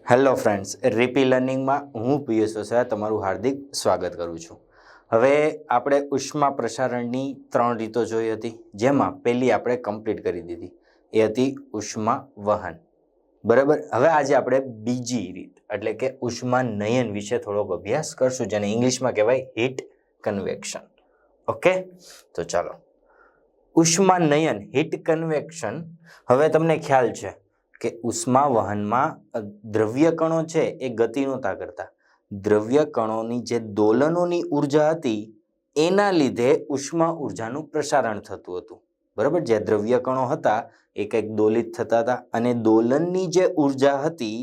Hello friends, રીપી લર્નિંગમાં હું પિયુષ વસાવા તમારું હાર્દિક સ્વાગત કરું છું. હવે આપણે ઉષ્મા પ્રસારણની 3 રીતો જોઈ હતી, જેમાં પહેલી આપણે કમ્પ્લીટ કરી દીધી, એ હતી ઉષ્મા વહન. બરાબર. હવે આજે આપણે બીજી રીત એટલે કે ઉષ્મા નયન વિશે થોડોક અભ્યાસ કરશું, જેને ઇંગ્લિશમાં કહેવાય હીટ કન્વેક્શન. ઓકે, તો ચાલો. ઉષ્મા નયન હીટ કન્વેક્શન. હવે તમને ખ્યાલ છે કે ઉષ્મા વહનમાં દ્રવ્ય કણો છે એ ગતિ નહોતા કરતા. દ્રવ્ય કણોની જે દોલનોની ઉર્જા હતી એના લીધે ઉષ્મા ઉર્જાનું પ્રસારણ થતું હતું. બરાબર. જે દ્રવ્ય કણો હતા એ કંઈક દોલિત થતા હતા અને દોલનની જે ઉર્જા હતી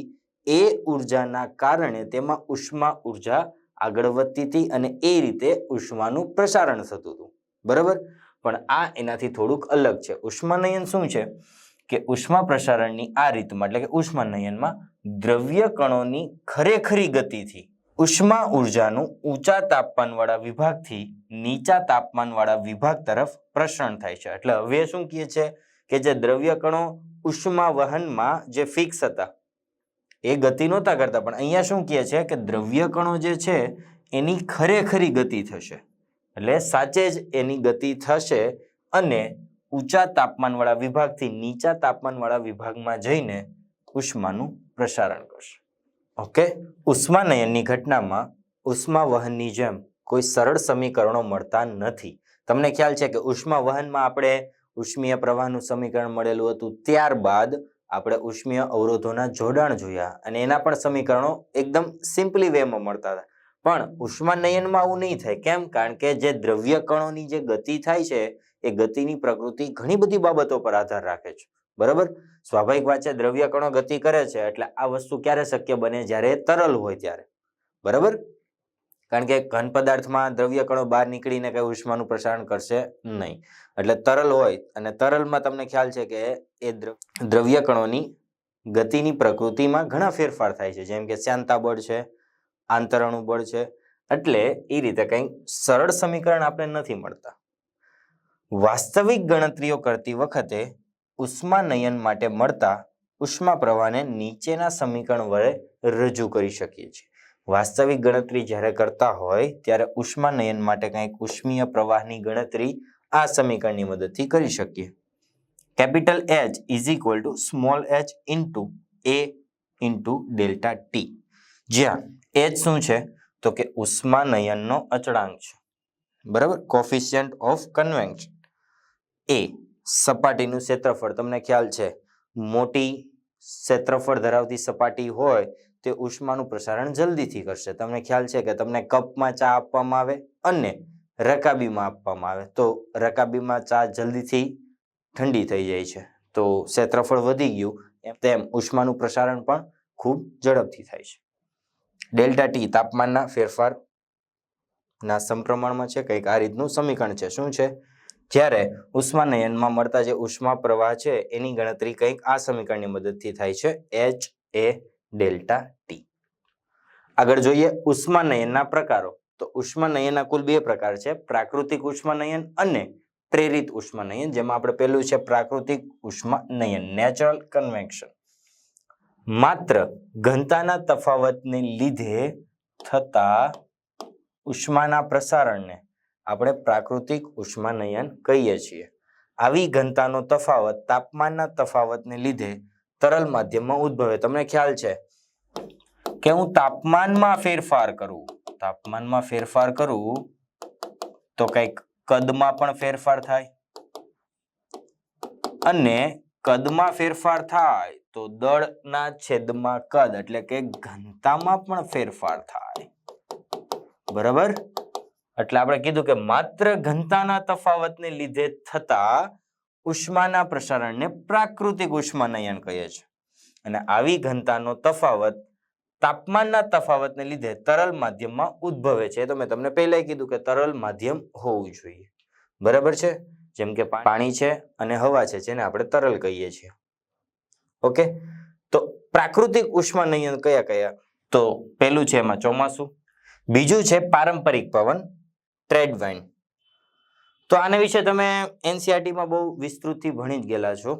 એ ઉર્જાના કારણે તેમાં ઉષ્મા ઉર્જા આગળ વધતી હતી અને એ રીતે ઉષ્માનું પ્રસારણ થતું હતું. બરાબર. પણ આ એનાથી થોડુંક અલગ છે. ઉષ્માનયન શું છે કે ઉષ્મા પ્રસારણની આ રીતમાં એટલે કે ઉષ્માનયનમાં દ્રવ્ય કણોની ખરેખરી ગતિથી ઉષ્મા ઉર્જાનું ઊંચા તાપમાનવાળા વિભાગથી નીચા તાપમાનવાળા વિભાગ તરફ પ્રસરણ થાય છે. એટલે હવે શું કહે છે કે જે દ્રવ્ય કણો ઉષ્મા વહનમાં જે ફિક્સ હતા એ ગતિ નહોતા કરતા, પણ અહીંયા શું કહે છે કે દ્રવ્ય કણો જે છે એની ખરેખરી ગતિ થશે. એટલે સાચે જ એની ગતિ થશે અને ઊંચા તાપમાનવાળા વિભાગથી નીચા તાપમાનવાળા વિભાગમાં જઈને ઉષ્માનું પ્રસારણ કરશે. ઓકે. ઉષ્માનયનની ઘટનામાં ઉષ્મા વહનની જેમ કોઈ સરળ સમીકરણો મળતા નથી. તમને ખ્યાલ છે કે ઉષ્મા વહનમાં આપણે ઉષ્મીય પ્રવાહનું સમીકરણ મળેલું હતું, ત્યારબાદ આપણે ઉષ્મીય અવરોધોના જોડાણ જોયા અને એના પણ સમીકરણો એકદમ સિમ્પલી વેમાં મળતા હતા. પણ ઉષ્માનયનમાં આવું નહીં થાય. કેમ? કારણ કે જે દ્રવ્ય કણોની જે ગતિ થાય છે એ ગતિની પ્રકૃતિ ઘણી બધી બાબતો પર આધાર રાખે છે. બરાબર. સ્વાભાવિક વાત છે, દ્રવ્ય કણો ગતિ કરે છે એટલે આ વસ્તુ ક્યારે શક્ય બને? જ્યારે તરલ હોય ત્યારે. બરાબર. કારણ કે ઘન પદાર્થમાં દ્રવ્ય કણો બહાર નીકળીને કઈ ઉષ્માનું પ્રસારણ કરશે નહીં. એટલે તરલ હોય અને તરલમાં તમને ખ્યાલ છે કે એ દ્રવ્ય કણોની ગતિની પ્રકૃતિમાં ઘણા ફેરફાર થાય છે, જેમ કે શ્યાનતા બળ છે, આંતરણુ બળ છે. એટલે એ રીતે કંઈ સરળ સમીકરણ આપણે નથી મળતા. વાસ્તવિક ગણતરીઓ કરતી વખતે ઉષ્માનયન માટે મળતા ઉષ્મા પ્રવાહને નીચેના સમીકરણ વડે રજૂ કરી શકીએ છીએ. વાસ્તવિક ગણતરી જ્યારે કરતા હોય ત્યારે ઉષ્માનયન માટે કંઈક ઉષ્મીય પ્રવાહની ગણતરી આ સમીકરણની મદદથી કરી શકીએ. Capital H is equal two small h into A into delta T. જ્યાં H શું છે તો કે ઉષ્માનયનનો અચળાંક છે. બરાબર. Coefficient of convection. એ સપાટીનું ક્ષેત્રફળ. તમને ખ્યાલ છે મોટી ક્ષેત્રફળ ધરાવતી સપાટી હોય તે ઉષ્માનું પ્રસારણ જલ્દીથી કરશે. તમને ખ્યાલ છે કે તમને કપમાં ચા આપવામાં આવે અને રકાબીમાં આપવામાં આવે તો રકાબીમાં ચા જલ્દીથી ઠંડી થઈ જાય છે. તો ક્ષેત્રફળ વધી ગયું તેમ ઉષ્માનું પ્રસારણ પણ ખૂબ ઝડપથી થાય છે. ડેલ્ટા ટી તાપમાનના ફેરફારના સમપ્રમાણમાં છે. કંઈક આ રીતનું સમીકરણ છે. શું છે? જ્યારે ઉષ્માનયનમાં મળતા જે ઉષ્મા પ્રવાહ છે એની ગણતરી કંઈક આ સમીકરણની મદદથી થાય છે, H એ ડેલ્ટા ટી. આગળ જોઈએ ઉષ્માનયનના પ્રકારો. તો ઉષ્માનયનના કુલ 2 પ્રકાર છે, પ્રાકૃતિક ઉષ્માનયન અને પ્રેરિત ઉષ્માનયન. જેમાં આપણે પહેલું છે પ્રાકૃતિક ઉષ્માનયન, નેચરલ કન્વેક્શન. માત્ર ઘનતાના તફાવતને લીધે થતા ઉષ્માના પ્રસારણને આપણે પ્રાકૃતિક ઉષ્માનયન કહીએ છીએ. આવી ઘનતાનો તફાવત તાપમાનના તફાવતને લીધે તરલ માધ્યમમાં ઉદ્ભવે. તમને ખ્યાલ છે કે હું તાપમાનમાં ફેરફાર કરું તો કંઈક કદમાં પણ ફેરફાર થાય અને કદમાં ફેરફાર થાય તો દળના છેદમાં કદ એટલે કે ઘનતામાં પણ ફેરફાર થાય. બરાબર. એટલે આપણે કીધું કે માત્ર ઘનતાના તફાવતને લીધે થતા ઉષ્માના પ્રસારણને પ્રાકૃતિક ઉષ્માનયન કહે છે. અને આવી ઘનતાનો તફાવત તાપમાનના તફાવતને લીધે તરલ માધ્યમમાં ઉદ્ભવે છે. તો મેં તમને પહેલા કીધું કે તરલ માધ્યમ હોવું જોઈએ. બરાબર છે. જેમ કે પાણી છે અને હવા છે, જેને આપણે તરલ કહીએ છીએ. ઓકે. તો પ્રાકૃતિક ઉષ્માનયન કયા કયા? તો પહેલું છે એમાં ચોમાસું, બીજું છે પારંપરિક પવન, ટ્રેડ વાઇન્ડ. તો આના વિશે તમે NCERT માં બહુ વિસ્તૃતથી ભણી જ ગયેલા છો.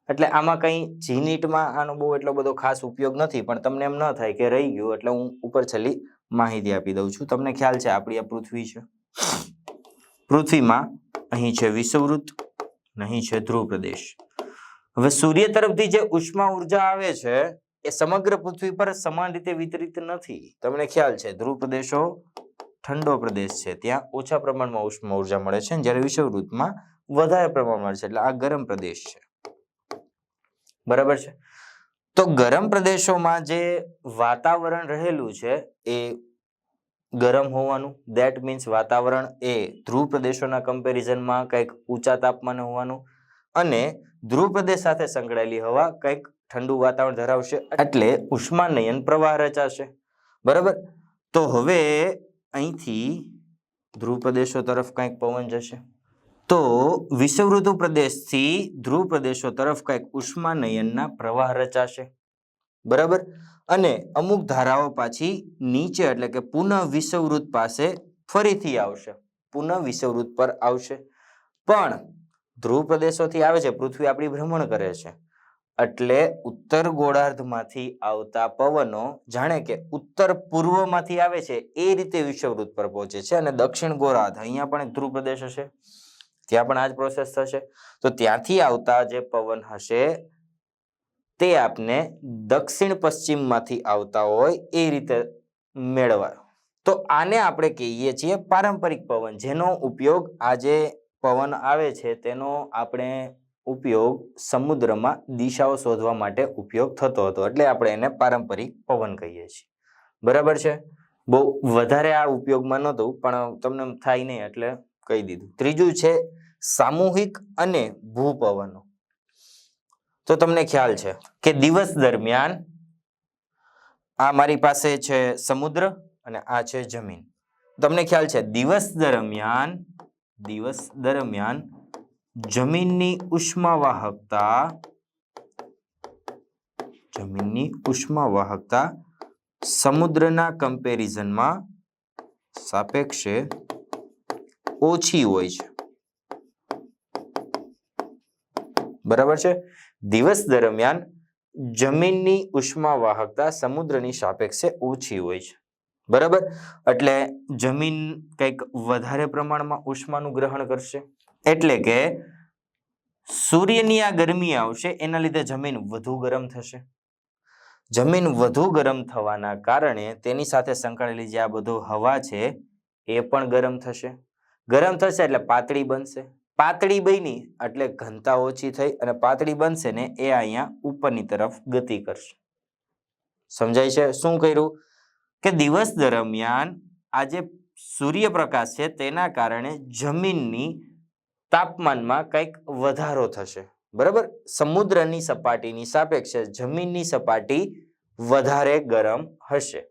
એટલે આમાં કંઈ જીનીટમાં આનો બહુ એટલો બધો ખાસ ઉપયોગ નથી, પણ તમને એમ ન થાય કે રહી ગયું એટલે હું ઉપર છેલ્લી માહિતી આપી દઉં છું. તમને ખ્યાલ છે આપણી આ પૃથ્વી છે. પૃથ્વીમાં અહીં છે વિષુવવૃત્ત, અહીં છે ધ્રુવ પ્રદેશ. હવે સૂર્ય તરફથી જે ઉષ્મા ઉર્જા આવે છે એ સમગ્ર પૃથ્વી પર સમાન રીતે વિતરિત નથી. તમને ખ્યાલ છે ધ્રુવ પ્રદેશો ઠંડો પ્રદેશ છે, ત્યાં ઓછા પ્રમાણમાં ઉષ્મા ઉર્જા મળે છે, જ્યારે વિષુવવૃત્તમાં વધારે પ્રમાણમાં મળે છે, એટલે આ ગરમ પ્રદેશ છે. બરાબર છે. તો ગરમ પ્રદેશોમાં જે વાતાવરણ રહેલું છે એ ગરમ હોવાનું, ધેટ મીન્સ વાતાવરણ એ ધ્રુવ પ્રદેશોના કમ્પેરિઝનમાં કંઈક ઊંચા તાપમાને હોવાનું, અને ધ્રુવ પ્રદેશ સાથે સંકળાયેલી હવા કંઈક ઠંડુ વાતાવરણ ધરાવશે, એટલે ઉષ્માનયન પ્રવાહ રચાશે. બરાબર. તો હવે અહીંથી ધ્રુવ પ્રદેશો તરફ કંઈક પવન જશે, તો વિષુવવૃત્ત પ્રદેશથી ધ્રુવ પ્રદેશો તરફ કંઈક ઉષ્માનયનના પ્રવાહ રચાશે. બરાબર. અને અમુક ધારાઓ પાછી નીચે એટલે કે પુનઃ વિષુવવૃત્ત પાસે ફરીથી આવશે, પુનઃ વિષુવવૃત્ત પર આવશે. પણ ધ્રુવ પ્રદેશોથી આવે છે, પૃથ્વી આપણી ભ્રમણ કરે છે, એટલે ઉત્તર ગોળાર્ધમાંથી આવતા પવનો જાણે કે ઉત્તર પૂર્વમાંથી આવે છે એ રીતે વિષુવવૃત્ત પર પહોંચે છે, અને દક્ષિણ ગોળાર્ધ અહીંયા પણ એક ધ્રુવ પ્રદેશ હશે, ત્યાં પણ આ જ પ્રોસેસ થશે. તો ત્યાંથી આવતા જે પવન હશે તે આપને દક્ષિણ પશ્ચિમમાંથી આવતા હોય એ રીતે મેળવાય. તો આને આપણે કહીએ છીએ પારંપરિક પવન, જેનો ઉપયોગ આજે પવન આવે છે તેનો આપણે ઉપયોગ સમુદ્રમાં દિશાઓ શોધવા માટે ઉપયોગ થતો હતો, એટલે આપણે એને પારંપરિક પવન કહીએ છીએ. બરાબર છે. બહુ વધારે આ ઉપયોગમાં નહોતું, પણ તમને થાય નહીં એટલે કહી દીધું. ત્રીજું છે સામૂહિક અને ભૂપવનો. તો તમને ખ્યાલ છે કે દિવસ દરમિયાન આ મારી પાસે છે સમુદ્ર અને આ છે જમીન. તમને ખ્યાલ છે દિવસ દરમિયાન જમીનની ઉષ્માવાહકતા સમુદ્રના કમ્પેરિઝનમાં સાપેક્ષે ઓછી હોય છે. બરાબર છે. દિવસ દરમિયાન જમીનની ઉષ્માવાહકતા સમુદ્રની સાપેક્ષે ઓછી હોય છે. બરાબર. એટલે જમીન કંઈક વધારે પ્રમાણમાં ઉષ્માનું ગ્રહણ કરશે, એટલે કે સૂર્યની આ ગરમી આવશે એના લીધે જમીન વધુ ગરમ થશે. જમીન વધુ ગરમ થવાના કારણે તેની સાથે સંકળાયેલી જે આ બધું હવા છે એ પણ ગરમ થશે. ગરમ થશે એટલે પાતળી બનશે. પાતળી બની એટલે ઘનતા ઓછી થઈ, અને પાતળી બનશે ને એ અહીંયા ઉપરની તરફ ગતિ કરશે. સમજાય છે? શું કર્યું કે દિવસ દરમિયાન આ જે સૂર્યપ્રકાશ છે તેના કારણે જમીનની તાપમાનમાં કંઈક વધારો થશે. બરાબર. સમુદ્રની સપાટીની સાપેક્ષે જમીનની સપાટી વધારે ગરમ હશે,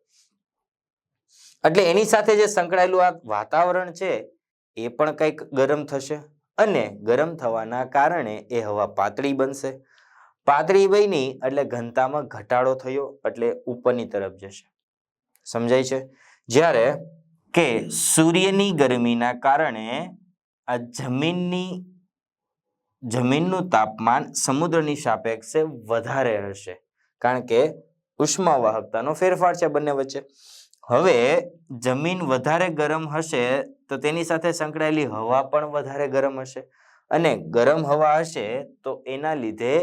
એટલે એની સાથે જે સંકળાયેલું આ વાતાવરણ છે એ પણ કંઈક ગરમ થશે, અને ગરમ થવાના કારણે એ હવા પાતળી બનશે. પાતળી બની એટલે ઘનતામાં ઘટાડો થયો, એટલે ઉપરની તરફ જશે. સમજાય છે? જ્યારે કે સૂર્યની ગરમીના કારણે આ જમીનનું તાપમાન સમુદ્રની સાપેક્ષે વધારે હશે, કારણ કે ઉષ્માવાહકતાનો ફેરફાર છે બંને વચ્ચે. હવે જમીન વધારે ગરમ હશે તો તેની સાથે સંકળાયેલી હવા પણ વધારે ગરમ હશે, અને ગરમ હવા હશે તો એના લીધે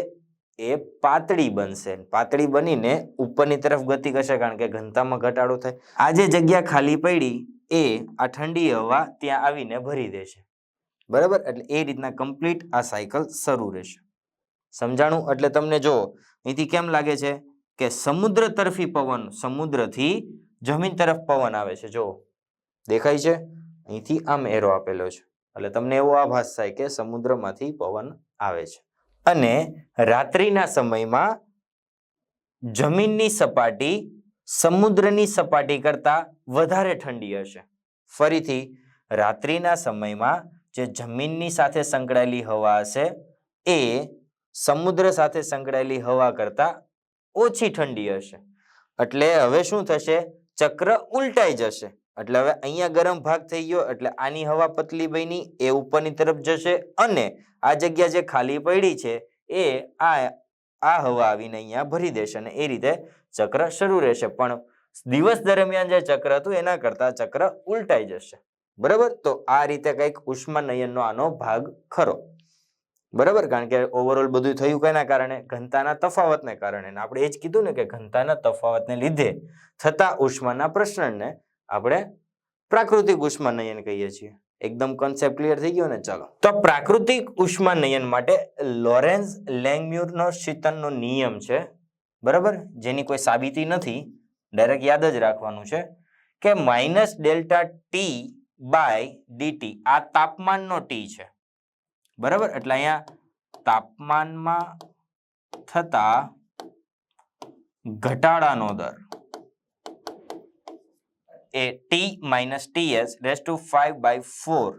એ પાતળી બનશે. પાતળી બનીને ઉપરની તરફ ગતિ કરશે, કારણ કે ઘનતામાં ઘટાડો થાય. આ જે જગ્યા ખાલી પડી એ આ ઠંડી હવા ત્યાં આવીને ભરી દેશે. બરાબર. એટલે એ રીતના કમ્પ્લીટ આ સાયકલ શરૂ રહેશે. સમજાણું? એટલે તમને જો અહીંથી કેમ લાગે છે કે સમુદ્ર તરફી પવન, સમુદ્રથી જમીન તરફ પવન આવે છે. જો દેખાય છે? અહીંથી આમ એરો આપેલો છે, એટલે તમને એવો આભાસ થાય કે સમુદ્રમાંથી પવન આવે છે. અને રાત્રિના સમયમાં જમીનની સપાટી સમુદ્રની સપાટી કરતા વધારે ઠંડી હશે. ફરીથી રાત્રિના સમયમાં જે જમીનની સાથે સંકળાયેલી હવા હશે એ સમુદ્ર સાથે સંકળાયેલી હવા કરતા ઓછી ઠંડી હશે. એટલે હવે શું થશે? ચક્ર ઉલટાઈ જશે. એટલે હવે અહીંયા ગરમ ભાગ થઈ ગયો, એટલે આની હવા પતલી બની એ ઉપરની તરફ જશે, અને આ જગ્યા જે ખાલી પડી છે એ આ હવા આવીને અહીંયા ભરી દેશે અને એ રીતે ચક્ર શરૂ રહેશે. પણ દિવસ દરમિયાન જે ચક્ર હતું એના કરતા ચક્ર ઉલટાઈ જશે. બરાબર, તો આ રીતે કંઈક ઉષ્માનયનનો આનો ભાગ ખરો. બરાબર, કારણ કે ઓવરઓલ બધું થયું કેના કારણે? ઘનતાના તફાવતને કારણે. આપણે એ જ કીધું ને કે ઘનતાના તફાવતને લીધે થતા ઉષ્માના પ્રસરણને આપણે પ્રાકૃતિક ઉષ્માનયન કહીએ છીએ. એકદમ કોન્સેપ્ટ ક્લિયર થઈ ગયો ને? ચાલો, તો પ્રાકૃતિક ઉષ્માનયન માટે લોરેન્ઝ લેંગમ્યુરનો શીતનનો નિયમ છે. બરાબર, જેની કોઈ સાબિતી નથી, ડાયરેક્ટ યાદ જ રાખવાનું છે કે minus delta T by DT આ તાપમાનનો ટી છે. બરાબર, એટલે અહીંયા તાપમાનમાં થતા ઘટાડાનો દર એ T minus TS raise to 5/4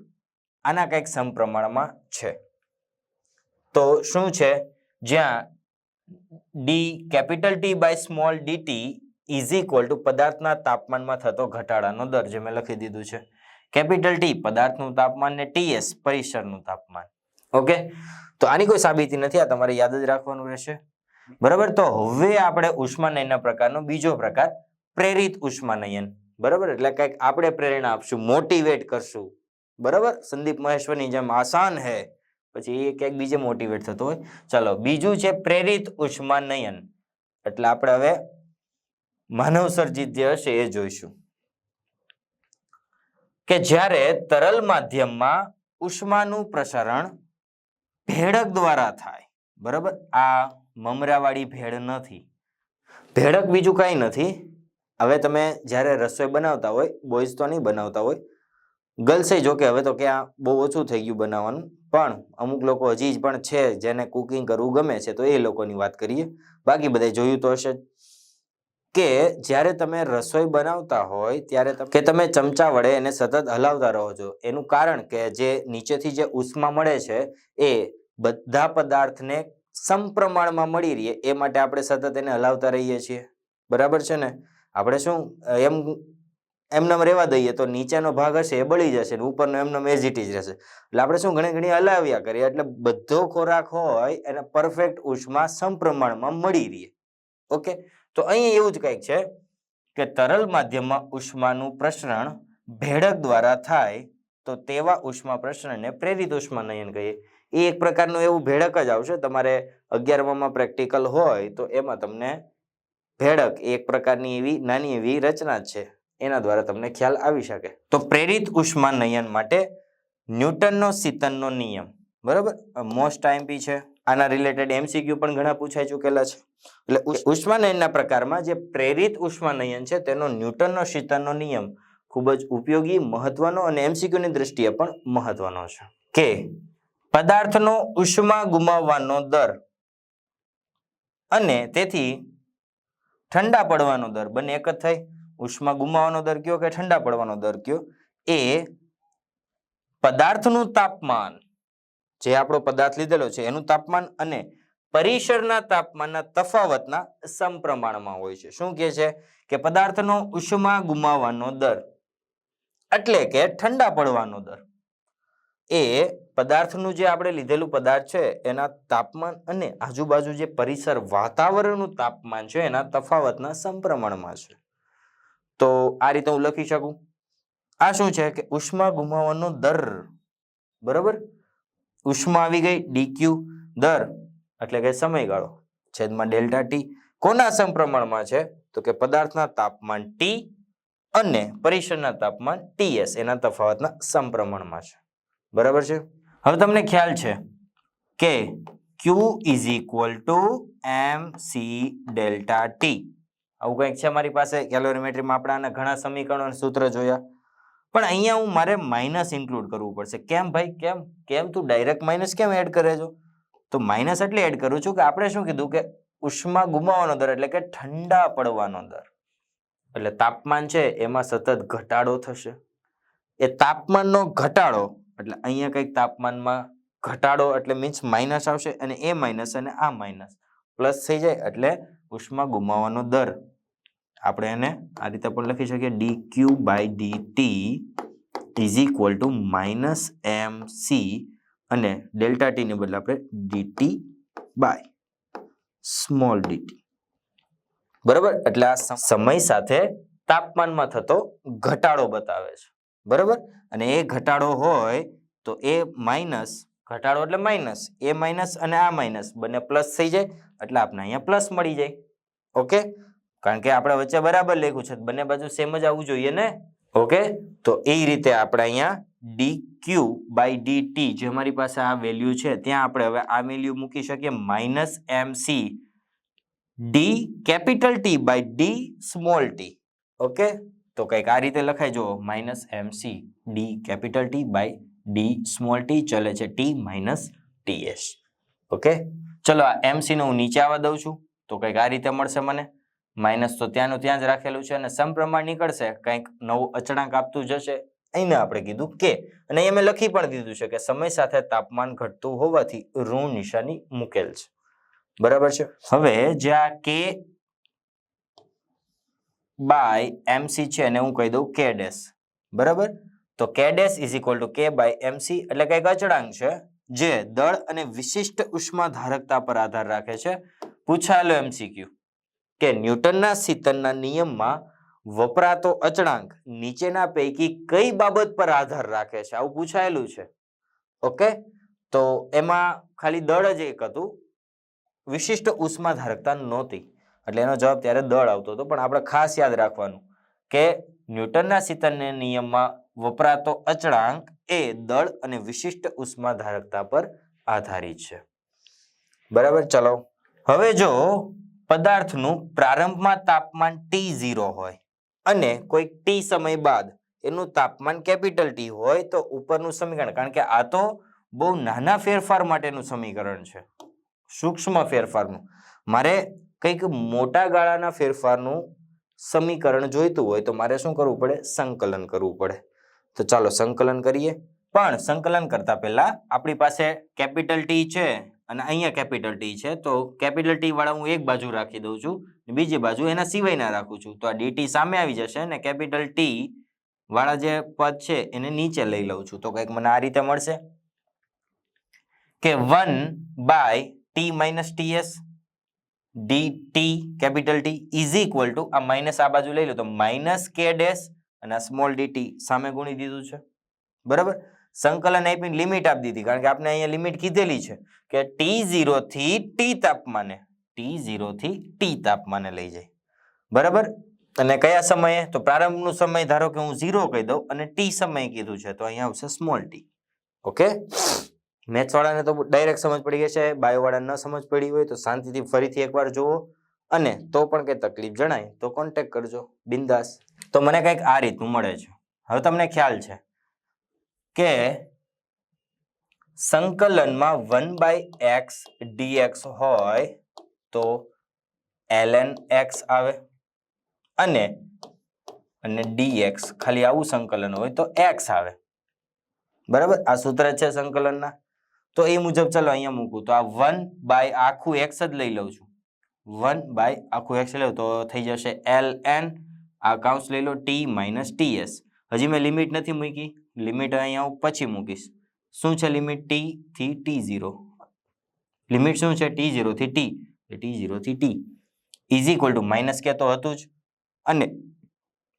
આના કંઈક સમપ્રમાણમાં છે. તો શું છે? જ્યાં D capital T by small DT is equal to પદાર્થના તાપમાનમાં થતો ઘટાડાનો દર, જે મેં લખી દીધું છે. કેપિટલ ટી પદાર્થનું તાપમાન ને ટીએસ પરિસરનું તાપમાન. ઓકે, તો આની કોઈ સાબિતી નથી, આ તમારે યાદ જ રાખવાનું રહેશે. બરાબર, તો હવે આપણે ઉષ્માનયનના પ્રકારનો બીજો પ્રકાર પ્રેરિત ઉષ્માનયન. બરાબર, એટલે કંઈક આપણે પ્રેરણા આપશું, મોટિવેટ કરશું. બરાબર, સંદીપ મહેશ્વરની જેમ આસાન હે, પછી એ ક્યાંક બીજે મોટિવેટ થતો હોય. ચાલો, બીજું છે પ્રેરિત ઉષ્માનયન. એટલે આપણે હવે માનવ સર્જિત જે હશે એ જોઈશું કે જ્યારે તરલ માધ્યમમાં ઉષ્માનું પ્રસારણ ભેળક દ્વારા થાય. બરાબર, આ મમરાવાળી ભેળ નથી. ભેળક બીજું કાંઈ નથી. હવે તમે જ્યારે રસોઈ બનાવતા હોય, બોયઝ તો નહીં બનાવતા હોય, ગર્લ્સે જો કે હવે તો ક્યાં બહુ ઓછું થઈ ગયું બનાવવાનું, પણ અમુક લોકો હજી પણ છે જેને કુકિંગ કરવું ગમે છે, તો એ લોકોની વાત કરીએ. બાકી બધા જોયું તો હશે કે જ્યારે તમે રસોઈ બનાવતા હોય ત્યારે તમે ચમચા વડે એને સતત હલાવતા રહો છો. એનું કારણ કે જે નીચેથી જે ઉષ્મા મળે છે એ બધા પદાર્થને સમપ્રમાણમાં મળી રહે, એ માટે આપણે સતત એને હલાવતા રહીએ છીએ. બરાબર છે ને? આપણે શું એમનેમ રહેવા દઈએ તો નીચેનો ભાગ હશે એ બળી જશે, ઉપરનો એમનેમ એઝ ઇટ ઇઝ રહેશે. એટલે આપણે શું ઘણી હલાવ્યા કરીએ એટલે બધો ખોરાક હોય એને પરફેક્ટ ઉષ્મા સમપ્રમાણમાં મળી રહે. ઓકે, તો અહીં એવું જ કંઈક છે કે તરલ માધ્યમમાં ઉષ્માનું પ્રસરણ ભેળક દ્વારા થાય તો તેવા ઉષ્મા પ્રસરણને પ્રેરિત ઉષ્માનયન કહીએ. એ એક પ્રકારનું એવું ભેળક જ આવશે. તમારે 11માં પ્રેક્ટિકલ હોય તો એમાં તમને ભેળક એક પ્રકારની એવી નાની એવી રચના છે, એના દ્વારા તમને ખ્યાલ આવી શકે. તો પ્રેરિત ઉષ્માનયન માટે ન્યૂટનનો શીતનનો નિયમ. બરાબર, મોસ્ટ આઈએમપી છે. આના રિલેટેડ એમસીક્યુ પણ ઘણા પૂછાઈ ચૂકેલા છે. એટલે ઉષ્માનયનના પ્રકારમાં જે પ્રેરિત ઉષ્માનયન છે તેનો ન્યૂટનનો શીતનનો નિયમ ખૂબ જ ઉપયોગી, મહત્વનો અને એમસીક્યુની દ્રષ્ટિએ પણ મહત્વનો છે કે પદાર્થનો ઉષ્મા ગુમાવવાનો દર અને તેથી ઠંડા પડવાનો દર બંને એક જ થાય. ઉષ્મા ગુમાવવાનો દર કયો કે ઠંડા પડવાનો દર કયો, એ પદાર્થનું તાપમાન, જે આપણો પદાર્થ લીધેલો છે એનું તાપમાન અને પરિસરના તાપમાનના તફાવતના સમપ્રમાણમાં હોય છે. શું કહે છે કે પદાર્થનો ઉષ્મા ગુમાવવાનો દર એટલે કે ઠંડા પડવાનો દર એ પદાર્થનું જે આપણે લીધેલું પદાર્થ છે એના તાપમાન અને આજુબાજુ જે પરિસર વાતાવરણનું તાપમાન છે એના તફાવતના સમપ્રમાણમાં છે. તો આ રીતે હું લખી શકું. આ શું છે કે ઉષ્મા ગુમાવવાનો દર. બરાબર, ઉષ્મા આવી ગઈ, ડીક્યુ દર એટલે કે સમયગાળો છેદમાં ડેલ્ટા ટી કોના સમપ્રમાણમાં છે તો કે પદાર્થના તાપમાન ટી અને પરિસરના તાપમાન ટીએસ એના તફાવતના સમપ્રમાણમાં છે. બરાબર છે? હવે તમને ખ્યાલ છે કે Q is equal to MC delta T. આવું કંઈક છે મારી પાસે કેલોરીમેટ્રીમાં. આપણે આના ઘણા સમીકરણો અને સૂત્ર જોયા, પણ અહીંયા મારે માઇનસ ઇન્ક્લુડ કરવું પડશે. કેમ ભાઈ? કેમ તું ડાયરેક્ટ માઇનસ કેમ એડ કરે છો? તો માઇનસ એટલે એડ કરું છું કે આપણે શું કીધું કે ઉષ્મા ગુમાવવાનો દર એટલે કે ઠંડા પડવાનો દર, એટલે તાપમાન છે એમાં સતત ઘટાડો થશે. એ તાપમાનનો ઘટાડો એટલે અહીંયા કંઈક તાપમાનમાં ઘટાડો એટલે મીન્સ માઇનસ આવશે, અને એ માઇનસ અને આ માઇનસ પ્લસ થઈ જાય એટલે ઉષ્મા ગુમાવવાનો દર. આપણે એને આ રીતે પણ લખી શકીએ, dq by dt is equal to -mc અને ડેલ્ટા ટી ને બદલે આપણે dt બાય સ્મોલ dt. બરાબર, એટલે આ સમય સાથે તાપમાનમાં થતો ઘટાડો બતાવે છે. બરાબર, અને એ ઘટાડો હોય તો એ માઇનસ, ઘટાડો એટલે માઇનસ, એ માઇનસ અને આ માઇનસ બંને પ્લસ થઈ જાય એટલે આપણે અહીંયા પ્લસ મળી જાય. ઓકે, કારણ કે આપણે વચ્ચે બરાબર લખ્યું છે, બંને બાજુ સેમ જ આવવું જોઈએ ને. ઓકે, તો એ રીતે આપણે અહીંયા dq બાય dt જે અમારી પાસે આ વેલ્યુ છે ત્યાં આપણે હવે આ વેલ્યુ મૂકી શકીએ -mc d capital T by d small t. Okay, તો કંઈક આ રીતે લખાય, જો -mc d capital T by d small t ચલે છે t માઇનસ ts. ઓકે, ચલો આ mc નો હું નીચે આવવા દઉં છું તો કંઈક આ રીતે મળશે મને. માઇનસ તો ત્યાંનું ત્યાં જ રાખેલું છે અને સમપ્રમાણ નીકળશે, કંઈક નવું અચળાંક આપતું જશે. અહીંયા આપણે કીધું કે, અને અહીંયા મેં લખી પણ દીધું છે કે સમય સાથે તાપમાન ઘટતું હોવાથી ઋણ નિશાની મૂકેલ છે. બરાબર છે. હવે જે આ k બાય mc છે એને હું કહી દઉં k ડેશ. બરાબર, તો k dash is equal to k by mc એટલે કંઈક અચળાંક છે જે દળ અને વિશિષ્ટ ઉષ્મા ધારકતા પર આધાર રાખે છે. પૂછાયેલો MCQ કે ન્યૂટનના શીતનના નિયમમાં વપરાતો અચળાંક નીચેના પૈકી કઈ બાબત પર આધાર રાખે છે, આવું પૂછાયેલું છે. ઓકે, તો એમાં ખાલી દળ જ એક હતું, વિશિષ્ટ ઉષ્મા ધારકતા નહોતી, એટલે એનો જવાબ ત્યારે દળ આવતો હતો. પણ આપણે ખાસ યાદ રાખવાનું કે ન્યૂટનના શીતનના નિયમમાં વપરાતો અચળાંક એ દળ અને વિશિષ્ટ ઉષ્મા ધારકતા પર આધારિત છે. બરાબર, ચલો હવે જો પદાર્થનું પ્રારંભમાં તાપમાન T0 હોય અને કોઈ t સમય બાદ એનું તાપમાન કેપિટલ T હોય તો ઉપરનું સમીકરણ, કારણ કે આ તો બહુ નાના ફેરફાર માટેનું સમીકરણ છે, સૂક્ષ્મ ફેરફારનું. મારે કંઈક મોટા ગાળાના ફેરફારનું સમીકરણ જોઈતું હોય તો મારે શું કરવું પડે? સંકલન કરવું પડે. તો ચાલો સંકલન કરીએ. પણ સંકલન કરતા પહેલા આપણી પાસે કેપિટલ T છે અને અહીંયા કેપિટલ T છે, તો કેપિટલ T વાળા હું એક બાજુ રાખી દઉં છું, બીજી બાજુ એના સિવાયના રાખું છું. તો આ dt સામે આવી જશે અને કેપિટલ T વાળા જે પદ છે એને નીચે લઈ લઉં છું. તો કંઈક મને આ રીતે મળશે કે 1 by t minus ts dt capital T is equal to આ માઇનસ આ બાજુ લઈ લો તો માઇનસ k ડેશ અને આ સ્મોલ dt સામે ગુણી દીધું છે. બરાબર, સંકલન આપીને લિમિટ આપી દીધી, કારણ કે આપણે અહીંયા લિમિટ કીધેલી છે કે T0 થી T તાપમાને, T0 થી T તાપમાને લઈ જાય. બરાબર, અને કયા સમયે? તો પ્રારંભનો સમય ધારો કે હું 0 કહી દઉં અને t સમય કીધું છે તો અહીંયા આવશે સ્મોલ t. ઓકે, મેથ્સ વાળાને તો ડાયરેક્ટ સમજ પડી ગઈ છે, બાયો વાળાને ન સમજ પડી હોય તો શાંતિથી ફરીથી એકવાર જુઓ, અને તો પણ કંઈ તકલીફ જણાય તો કોન્ટેક્ટ કરજો બિંદાસ. તો મને કંઈક આ રીતનું મળે છે. હવે તમને ખ્યાલ છે કે સંકલનમાં 1/x dx હોય તો ln x આવે અને dx ખાલી આવું સંકલન હોય તો x આવે. બરાબર, આ સૂત્ર છે સંકલનના. તો એ મુજબ ચાલો અહીંયા મૂકું તો આ 1 આખું x જ લઈ લઉં છું, 1 આખું x લઉં તો થઈ જશે ln, આ કાઉન્સ લઈ લો t માઇનસ ts. હજી મેં લિમિટ નથી મૂકી, લિમિટ અહીંયા હું પછી મૂકીશ. શું છે લિમિટ? t થી t0. લિમિટ શું છે? t0 થી t, t0 થી t is equal two minus કે તો હતું જ, અને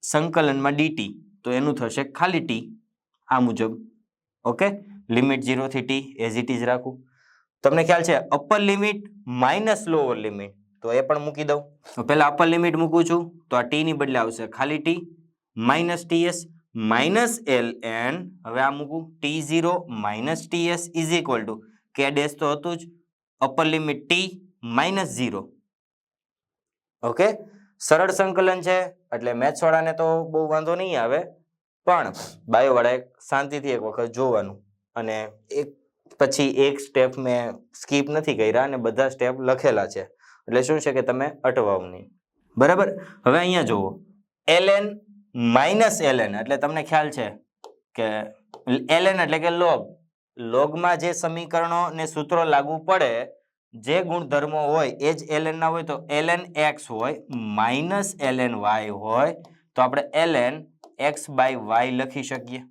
સંકલનમાં dt તો એનું થશે ખાલી t આ મુજબ. ઓકે, લિમિટ 0 થી t એઝ ઇટ ઇઝ રાખું. તમને ખ્યાલ છે upper limit minus lower limit, તો એ પણ મૂકી દઉં. તો પહેલા અપર લિમિટ મૂકું છું તો આ t ની બદલે આવશે ખાલી t minus ts minus ln, હવે આ મૂકું t0 minus ts is equal to k dash તો હતું જ, upper limit t minus 0. Okay, સરળ સંકલન છે એટલે મેથ્સ વાળાને તો બહુ વાંધો નહીં આવે, પણ બાયો વાળાએ શાંતિથી એક વખત જોવાનું, અને એક પછી એક સ્ટેપ મેં સ્કીપ નથી કર્યા અને બધા સ્ટેપ લખેલા છે, એટલે શું છે કે તમે અટવાવ નહીં. બરાબર, હવે અહીંયા જુઓ ln માઇનસ ln એટલે તમને ખ્યાલ છે કે ln એટલે કે લોગમાં જે સમીકરણો ને સૂત્રો લાગુ પડે, જે ગુણધર્મો હોય એ જ ln ના હોય, તો ln x હોય માઇનસ ln y હોય તો આપણે ln x બાય y લખી શકીએ.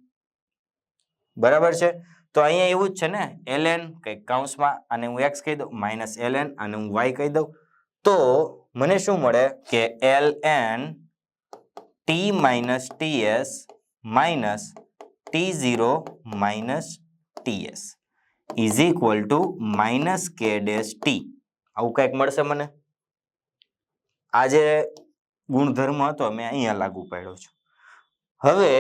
બરાબર છે, તો અહીંયા એવું જ છે ને, ln કંઈક કૌંસમાં આને હું x કહી દઉં, માઇનસ ln આને હું y કહી દઉં, તો મને શું મળે કે ln t minus ts minus t0 minus ts is equal two minus k dash t. આવું કંઈક મળશે મને. આ જે ગુણધર્મ હતો મેં અહીંયા લાગુ પાડ્યો છે. હવે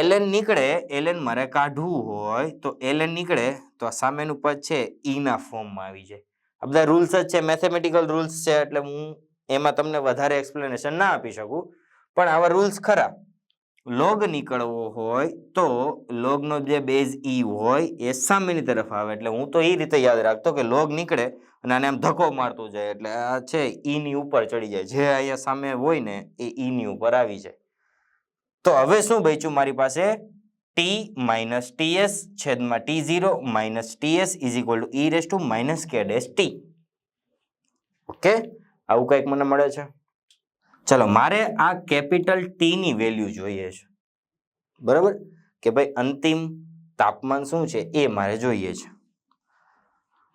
ln નીકળે, ln મારે કાઢવું હોય તો ln નીકળે તો આ સામેનું પદ છે ઈ ના ફોર્મમાં આવી જાય. આ બધા રૂલ્સ જ છે, મેથેમેટિકલ રૂલ્સ છે, એટલે હું એમાં તમને વધારે એક્સપ્લેનેશન ના આપી શકું, પણ આવા રૂલ્સ ખરા. લોગ નીકળવો હોય તો લોગનો જે બેઝ ઈ હોય એ સામેની તરફ આવે, એટલે હું તો એ રીતે યાદ રાખતો કે લોગ નીકળે અને આને આમ ધક્કો મારતો જાય એટલે આ છે ઈ ની ઉપર ચડી જાય, જે અહીંયા સામે હોય ને એ ઈ ની ઉપર આવી જાય. તો હવે શું બચ્યું મારી પાસે? t માઇનસ ts છેદમાં t0 minus ts is equal to e raise to minus k dash t. Okay, આવું કંઈક મને મળે છે. ચલો, મારે આ કેપિટલ ટી ની વેલ્યુ જોઈએ છે, બરાબર? કે ભાઈ અંતિમ તાપમાન શું છે એ મારે જોઈએ છે.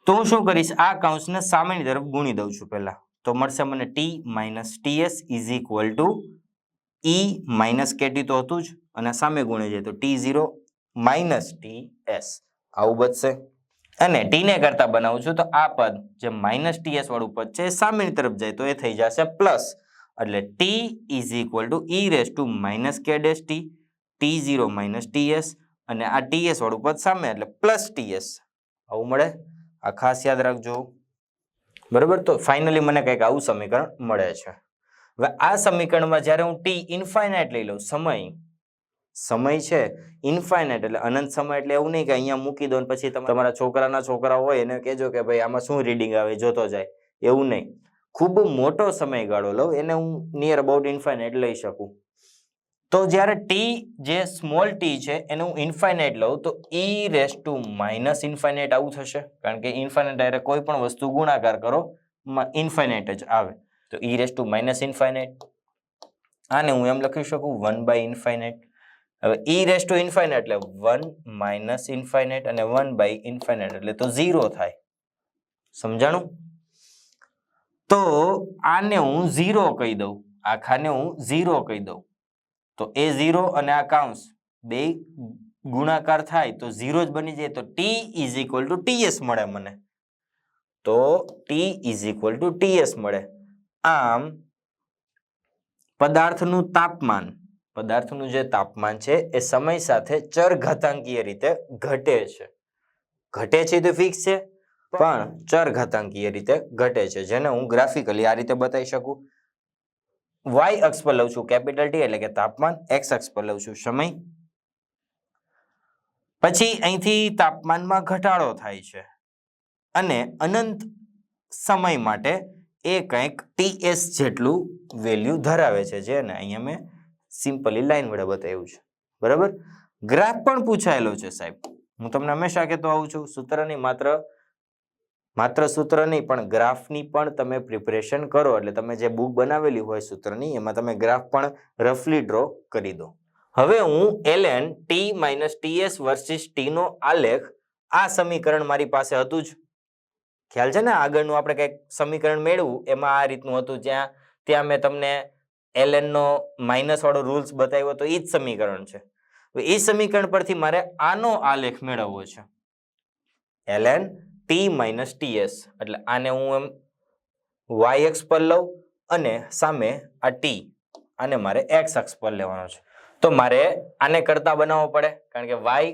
તો હું શું કરીશ, આ કૌંસને સામેની તરફ ગુણી દઉં છું પહેલા, તો મળશે મને t minus ts is equal to e minus kt તો હતું જ, અને સામે ગુણી જાય તો t0 માઇનસ ts આવું બચશે. અને t ને કરતા બનાવું છું તો આ પદ જે માઇનસ ts વાળું પદ છે એ સામેની તરફ જાય તો એ થઈ જશે પ્લસ, એટલે t is equal to e raise to minus k dash t, t0 minus ts, અને આ ts વાળું પદ સામે એટલે પ્લસ ts આવું મળે. આ ખાસ યાદ રાખજો, બરાબર? તો ફાઇનલી મને કંઈક આવું સમીકરણ મળે છે. હવે આ સમીકરણમાં જ્યારે હું t ઇન્ફાઇનાઇટ લઈ લઉં, સમય છે ઇન્ફાઇનાઇટ એટલે અનંત સમય, એટલે એવું નહીં કે અહીંયા મૂકી દો ને પછી તમારા છોકરા હોય એને કહેજો કે ભાઈ આમાં શું રીડિંગ આવે જોતો જાય, એવું નહીં. ખૂબ મોટો સમયગાળો લઉં, એને હું નિયર અબાઉટ ઇન્ફાઇનાઇટ લઈ શકું. તો જ્યારે t જે સ્મોલ t છે એને હું ઇન્ફાઇનાઇટ લઉં તો e raise to minus infinite આવું થશે, કારણ કે ઇન્ફાઇનાઇટ એટલે કોઈ પણ વસ્તુ ગુણાકાર કરો ઇન્ફાઇનાઇટ જ આવે, તો e raise to minus infinite. આને હું એમ લખી શકું 1 બાય ઇન્ફાઇનાઇટ. હવે e રેઝ ટુ ઇન્ફાઇનાઇટ એટલે 1 માઇનસ ઇન્ફાઇનાઇટ, અને 1 બાય ઇન્ફાઇનાઇટ એટલે તો 0 થાય. સમજાણું? તો આને હું 0 કહી દઉં, આખાને હું 0 કહી દઉં, તો એ 0 અને આ કૌંસ બે ગુણાકાર થાય તો 0 જ બની જાય, તો t is equal two ts મળે મને. તો t is equal two ts મળે. આમ પદાર્થનું જે તાપમાન છે એ સમય સાથે ચરઘાતાંકીય રીતે ઘટે છે તો ફિક્સ છે, પણ ચરઘાતાંકીય રીતે ઘટે છે, જેને હું ગ્રાફિકલી આ રીતે બતાવી શકું. y અક્ષ પર લઉં છું કેપિટલ T એટલે કે તાપમાન, x અક્ષ પર લઉં છું સમય. પછી અહીંથી તાપમાનમાં ઘટાડો થાય છે અને અનંત સમય માટે એ કંઈક ts જેટલું વેલ્યુ ધરાવે છે, જેને અહીંયા મેં સિમ્પલી લાઈન વડે બતાવ્યું છે, બરાબર? ગ્રાફ પણ પૂછાયેલો છે સાહેબ, હું તમને હંમેશા કહેતો આવું છું, સૂત્રની માત્ર સૂત્ર નહીં પણ ગ્રાફની પણ તમે પ્રિપરેશન કરો, એટલે તમે જે બુક બનાવેલી હોય સૂત્રની એમાં તમે ગ્રાફ પણ રફલી ડ્રો કરી દો. હવે હું ln t minus ts versus t નો આલેખ, આ સમીકરણ મારી પાસે હતું જ, ખ્યાલ છે ને? આગળનું આપણે કંઈક સમીકરણ મેળવું એમાં આ રીતનું હતું, ત્યાં મેં તમને ln નો માઇનસ વાળો રૂલ્સ બતાવ્યો તો એ જ સમીકરણ છે. એ સમીકરણ પરથી મારે આનો આલેખ મેળવવો છે, ln t માઇનસ ts, એટલે આને હું એમ y અક્ષ પર લઉં અને સામે આ t આને મારે x અક્ષ પર લેવાનો છે. તો મારે આને કરતા બનાવવો પડે, કારણ કે y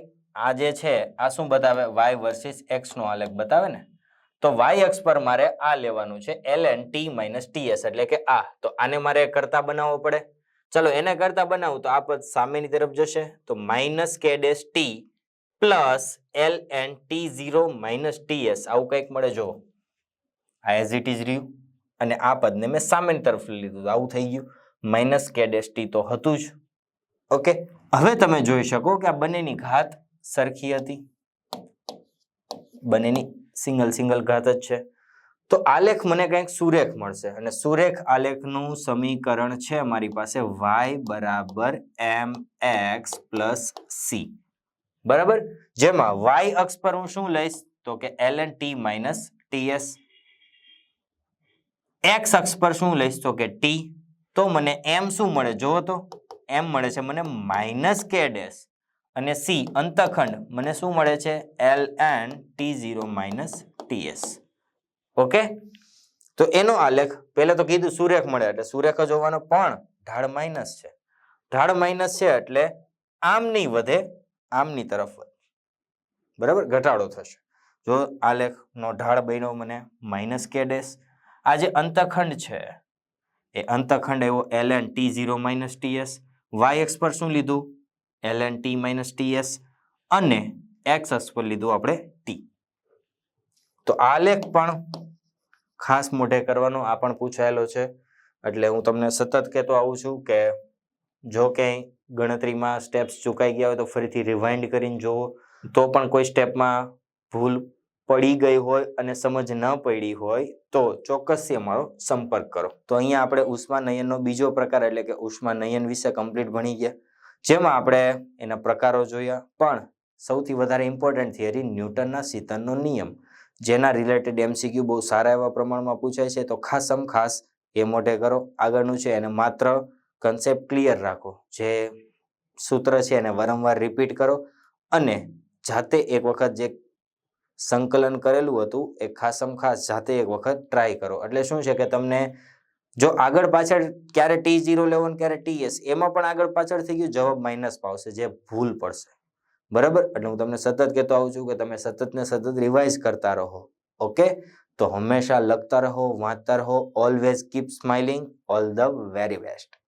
આ જે છે આ શું બતાવે, y વર્સિસ x નો આલેખ બતાવે ને, તો y અક્ષ પર મારે આ લેવાનું છે ln t માઇનસ ts, એટલે કે આ. તો આને મારે કરતા બનાવવો પડે. ચલો એને કરતા બનાવું તો આ પદ સામેની તરફ જશે, તો minus k dash t plus ln t0 minus ts આવું કંઈક મળે. જો આ એઝ ઇટ ઇઝ રહ્યું, અને આ પદને મેં સામેની તરફ લીધું, આવું થઈ ગયું. માઇનસ k ડેશ t તો હતું જ. ઓકે, હવે તમે જોઈ શકો કે આ બંનેની ઘાત સરખી હતી, બંનેની સિંગલ ઘાત જ છે. તો આલેખ મને કંઈક સુરેખ મળશે, અને સુરેખ આલેખનું સમીકરણ છે મારી પાસે y બરાબર mx પ્લસ c. બરાબર, જેમાં y અક્ષ પર હું શું લઈશ તો કે ln t minus ts, x અક્ષ પર શું લઈશ તો કે t, તો મને m શું મળે જોવો તો, m મળે છે મને માઇનસ k ડેશ, અને c અંતખંડ મને શું મળે છે ln t0 minus ts. Okay, તો એનો આલેખ પહેલા તો કીધું સુરેખ મળે એટલે સુરેખ જ હોવાનો, પણ ઢાળ માઇનસ છે, ઢાળ માઇનસ છે એટલે આમ નહીં વધે, આમની તરફ વધે. બરાબર, ઘટાડો થશે. જો આલેખ નો ઢાળ બન્યો મને માઇનસ કે ડેશ, આ જે અંતખંડ છે એ અંતખંડ એવો ln t0 minus ts, y અક્ષ પર શું લીધું ln t માઇનસ ts, અને x અક્ષ પર લીધું આપણે t. તો આલેખ પણ ખાસ મોઢે કરવાનો, આ પણ પૂછાયેલો છે એટલે હું તમને સતત કહેતો આવું છું કે જો ક્યાંય ગણતરીમાં સ્ટેપ્સ ચૂકાઈ ગયા હોય તો ફરીથી રિવાઇન્ડ કરીને જોવો, તો પણ કોઈ સ્ટેપમાં ભૂલ પડી ગઈ હોય અને સમજ ન પડી હોય તો ચોક્કસથી અમારો સંપર્ક કરો. તો અહીંયા આપણે ઉષ્માનયનનો બીજો પ્રકાર એટલે કે ઉષ્માનયન વિશે કમ્પ્લીટ ભણી ગયા, જેમાં આપણે એના પ્રકારો જોયા, પણ સૌથી વધારે ઇમ્પોર્ટન્ટ થિયરી ન્યૂટનના શીતનનો નિયમ, જેના રિલેટેડ MCQ બહુ સારા એવા પ્રમાણમાં પૂછાય છે. તો ખાસ એ મોઢે કરો. આગળનું છે એને માત્ર કન્સેપ્ટ ક્લિયર રાખો, જે સૂત્ર છે એને વારંવાર રિપીટ કરો, અને જાતે એક વખત જે સંકલન કરેલું હતું એ ખાસ જાતે એક વખત ટ્રાય કરો. એટલે શું છે કે તમને જો આગળ પાછળ ક્યારે t0 લેવો ક્યારે ts, એમાં પણ આગળ પાછળ થઈ ગયું જવાબ માઇનસ આવશે, જે ભૂલ પડશે. બરાબર, એટલે હું તમને સતત કહેતો આવું છું કે તમે સતત ને સતત રિવાઇઝ કરતા રહો. ઓકે, તો હંમેશા લખતા રહો, વાંચતા રહો. Always keep smiling. All the very best.